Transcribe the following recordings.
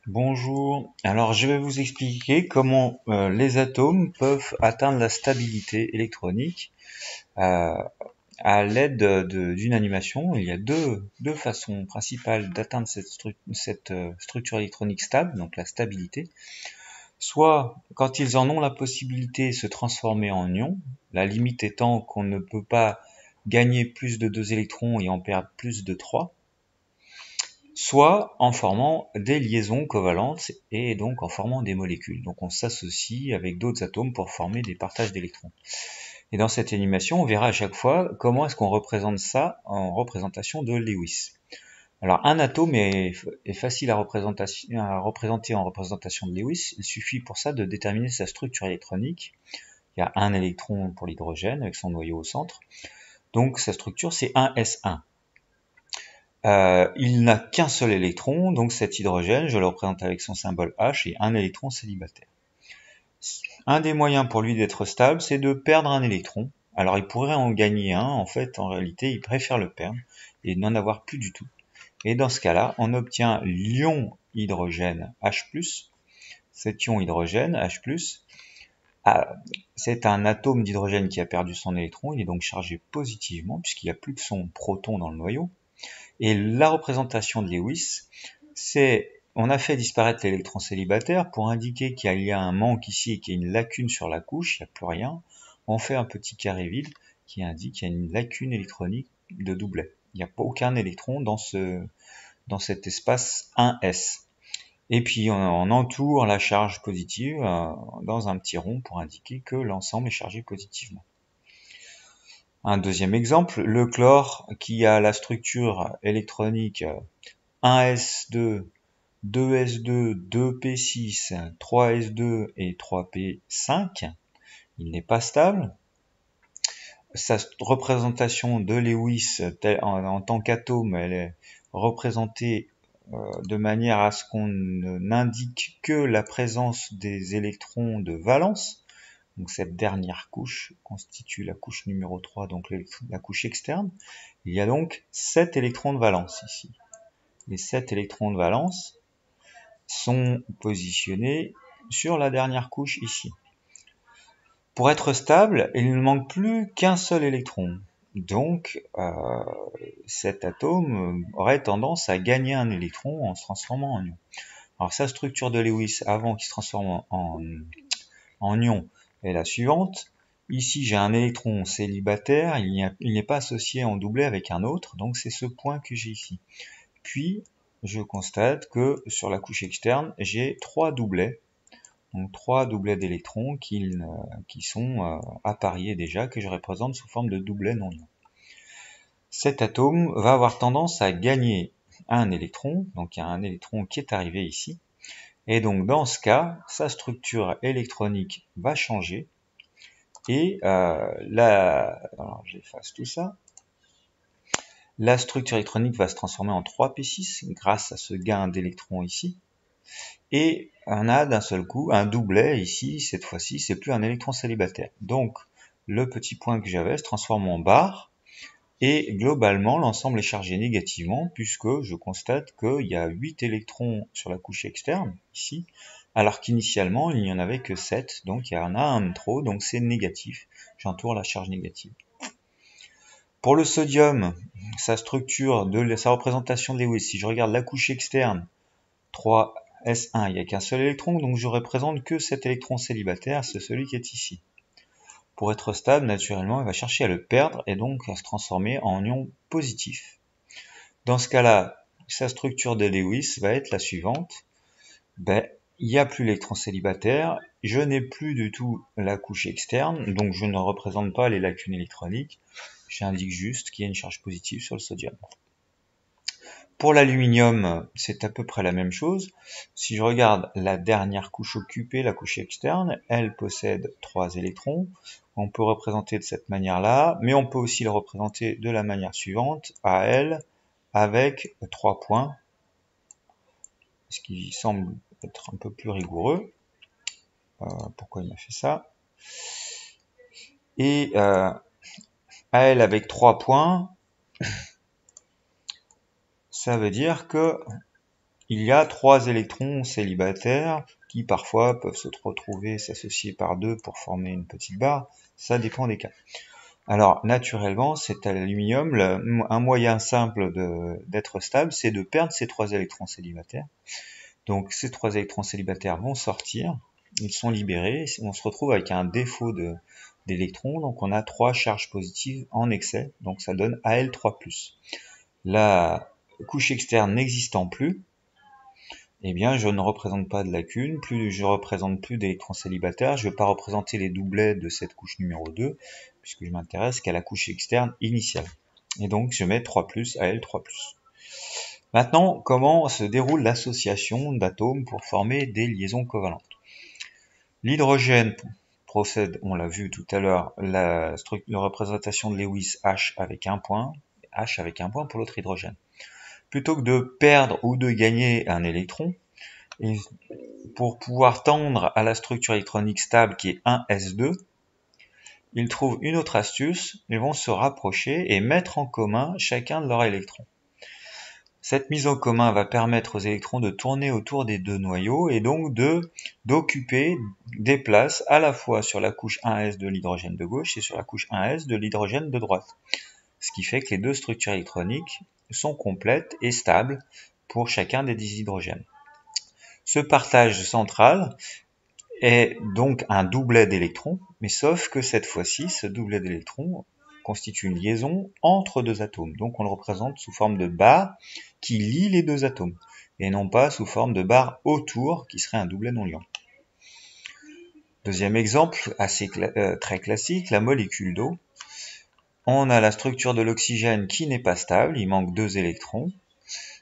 Bonjour, alors je vais vous expliquer comment les atomes peuvent atteindre la stabilité électronique euh, à l'aide d'une animation. Il y a deux façons principales d'atteindre cette structure électronique stable, donc la stabilité. Soit quand ils en ont la possibilité se transformer en ions, la limite étant qu'on ne peut pas gagner plus de 2 électrons et en perdre plus de 3, soit en formant des liaisons covalentes et donc en formant des molécules. Donc on s'associe avec d'autres atomes pour former des partages d'électrons. Et dans cette animation, on verra à chaque fois comment est-ce qu'on représente ça en représentation de Lewis. Alors un atome est facile à représenter en représentation de Lewis. Il suffit pour ça de déterminer sa structure électronique. Il y a un électron pour l'hydrogène avec son noyau au centre. Donc sa structure c'est 1s1. Il n'a qu'un seul électron, donc cet hydrogène, je le représente avec son symbole H, et un électron célibataire. Un des moyens pour lui d'être stable, c'est de perdre un électron. Alors il pourrait en gagner un, en fait, en réalité, il préfère le perdre et n'en avoir plus du tout. Et dans ce cas-là, on obtient l'ion hydrogène H+. Cet ion hydrogène H+, c'est un atome d'hydrogène qui a perdu son électron, il est donc chargé positivement, puisqu'il n'y a plus que son proton dans le noyau. Et la représentation de Lewis, c'est, on a fait disparaître l'électron célibataire pour indiquer qu'il y a un manque ici et qu'il y a une lacune sur la couche, il n'y a plus rien. On fait un petit carré vide qui indique qu'il y a une lacune électronique de doublet. Il n'y a aucun électron dans cet espace 1s. Et puis on entoure la charge positive dans un petit rond pour indiquer que l'ensemble est chargé positivement. Un deuxième exemple, le chlore qui a la structure électronique 1s2, 2s2, 2p6, 3s2 et 3p5, il n'est pas stable. Sa représentation de Lewis en tant qu'atome, elle est représentée de manière à ce qu'on n'indique que la présence des électrons de valence. Donc cette dernière couche constitue la couche numéro 3, donc la couche externe. Il y a donc 7 électrons de valence ici. Les 7 électrons de valence sont positionnés sur la dernière couche ici. Pour être stable, il ne manque plus qu'un seul électron. Donc cet atome aurait tendance à gagner un électron en se transformant en ion. Alors sa structure de Lewis avant qu'il se transforme en ion est la suivante. Ici j'ai un électron célibataire, il n'est pas associé en doublet avec un autre, donc c'est ce point que j'ai ici. Puis je constate que sur la couche externe j'ai 3 doublets, donc 3 doublets d'électrons qui sont appariés déjà, que je représente sous forme de doublets non ions. Cet atome va avoir tendance à gagner un électron, donc il y a un électron qui est arrivé ici, et donc dans ce cas, sa structure électronique va changer, et alors j'efface tout ça, la structure électronique va se transformer en 3p6 grâce à ce gain d'électrons ici, et on a d'un seul coup un doublet ici, cette fois-ci c'est plus un électron célibataire. Donc le petit point que j'avais se transforme en barre, et globalement l'ensemble est chargé négativement puisque je constate qu'il y a 8 électrons sur la couche externe, ici, alors qu'initialement il n'y en avait que 7, donc il y en a un de trop, donc c'est négatif, j'entoure la charge négative. Pour le sodium, sa structure, sa représentation de Lewis, si je regarde la couche externe, 3s1, il n'y a qu'un seul électron, donc je représente que cet électron célibataire, c'est celui qui est ici. Pour être stable, naturellement, il va chercher à le perdre et donc à se transformer en ion positif. Dans ce cas-là, sa structure de Lewis va être la suivante. Il n'y a plus l'électron célibataire, je n'ai plus du tout la couche externe, donc je ne représente pas les lacunes électroniques, j'indique juste qu'il y a une charge positive sur le sodium. Pour l'aluminium, c'est à peu près la même chose. Si je regarde la dernière couche occupée, la couche externe, elle possède 3 électrons. On peut représenter de cette manière-là, mais on peut aussi le représenter de la manière suivante, Al, avec 3 points, ce qui semble être un peu plus rigoureux. Pourquoi il m'a fait ça? Et Al avec 3 points, ça veut dire que il y a 3 électrons célibataires qui parfois peuvent se retrouver s'associer par 2 pour former une petite barre. Ça dépend des cas. Alors, naturellement, cet aluminium, un moyen simple d'être stable, c'est de perdre ces 3 électrons célibataires. Donc, ces 3 électrons célibataires vont sortir, ils sont libérés, on se retrouve avec un défaut d'électrons, donc on a 3 charges positives en excès, donc ça donne Al3+. La couche externe n'existant plus, eh bien, je ne représente pas de lacune, plus je représente plus d'électrons célibataires, je ne vais pas représenter les doublets de cette couche numéro 2, puisque je m'intéresse qu'à la couche externe initiale. Et donc, je mets 3+, Al3+. Maintenant, comment se déroule l'association d'atomes pour former des liaisons covalentes? L'hydrogène procède, on l'a vu tout à l'heure, la représentation de Lewis H avec un point pour l'autre hydrogène. Plutôt que de perdre ou de gagner un électron, et pour pouvoir tendre à la structure électronique stable qui est 1s2, ils trouvent une autre astuce, ils vont se rapprocher et mettre en commun chacun de leurs électrons. Cette mise en commun va permettre aux électrons de tourner autour des 2 noyaux et donc d'occuper des places à la fois sur la couche 1s de l'hydrogène de gauche et sur la couche 1s de l'hydrogène de droite. Ce qui fait que les 2 structures électroniques sont complètes et stables pour chacun des 10 hydrogènes. Ce partage central est donc un doublet d'électrons, mais sauf que cette fois-ci, ce doublet d'électrons constitue une liaison entre 2 atomes. Donc on le représente sous forme de barre qui lie les 2 atomes, et non pas sous forme de barre autour qui serait un doublet non liant. Deuxième exemple, très classique, la molécule d'eau. On a la structure de l'oxygène qui n'est pas stable, il manque 2 électrons.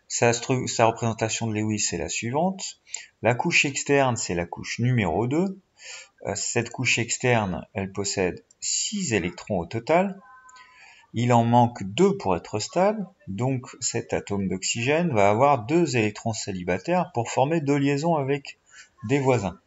Sa représentation de Lewis est la suivante. La couche externe, c'est la couche numéro 2. Cette couche externe, elle possède 6 électrons au total. Il en manque 2 pour être stable, donc cet atome d'oxygène va avoir 2 électrons célibataires pour former 2 liaisons avec des voisins.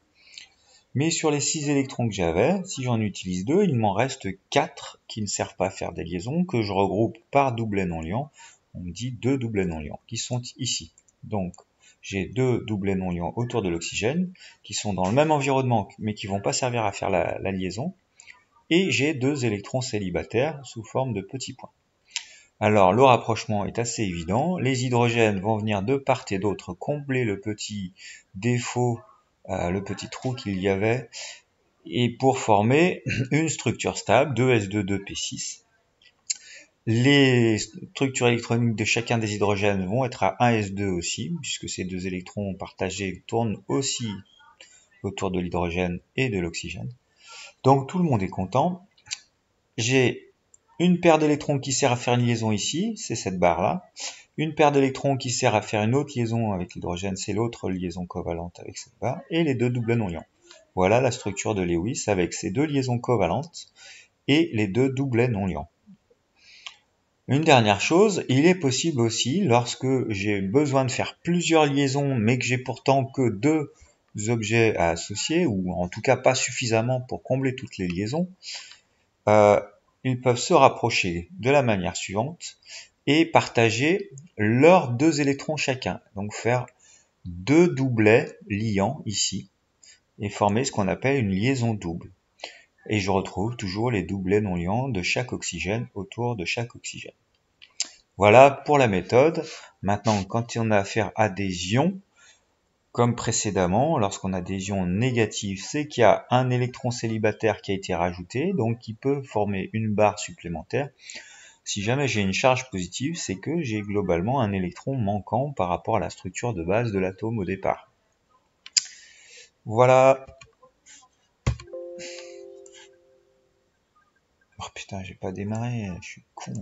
Mais sur les 6 électrons que j'avais, si j'en utilise 2, il m'en reste 4 qui ne servent pas à faire des liaisons, que je regroupe par doublet non liant. On me dit 2 doublets non liants, qui sont ici. Donc, j'ai 2 doublets non liants autour de l'oxygène, qui sont dans le même environnement, mais qui ne vont pas servir à faire la liaison. Et j'ai 2 électrons célibataires sous forme de petits points. Alors, le rapprochement est assez évident. Les hydrogènes vont venir de part et d'autre combler le petit défaut, le petit trou qu'il y avait, et pour former une structure stable, 2s2,2p6. Les structures électroniques de chacun des hydrogènes vont être à 1s2 aussi, puisque ces 2 électrons partagés tournent aussi autour de l'hydrogène et de l'oxygène. Donc tout le monde est content. J'ai une paire d'électrons qui sert à faire une liaison ici, c'est cette barre-là. Une paire d'électrons qui sert à faire une autre liaison avec l'hydrogène, c'est l'autre liaison covalente avec cette barre. Et les 2 doublets non liants. Voilà la structure de Lewis avec ces 2 liaisons covalentes et les 2 doublets non liants. Une dernière chose, il est possible aussi, lorsque j'ai besoin de faire plusieurs liaisons, mais que j'ai pourtant que 2 objets à associer, ou en tout cas pas suffisamment pour combler toutes les liaisons, ils peuvent se rapprocher de la manière suivante et partager leurs 2 électrons chacun. Donc faire 2 doublets liants ici, et former ce qu'on appelle une liaison double. Et je retrouve toujours les doublets non liants de chaque oxygène autour de chaque oxygène. Voilà pour la méthode. Maintenant, quand on a affaire à des ions, comme précédemment, lorsqu'on a des ions négatifs, c'est qu'il y a un électron célibataire qui a été rajouté, donc qui peut former une barre supplémentaire. Si jamais j'ai une charge positive, c'est que j'ai globalement un électron manquant par rapport à la structure de base de l'atome au départ. Voilà. Oh putain, j'ai pas démarré, je suis con.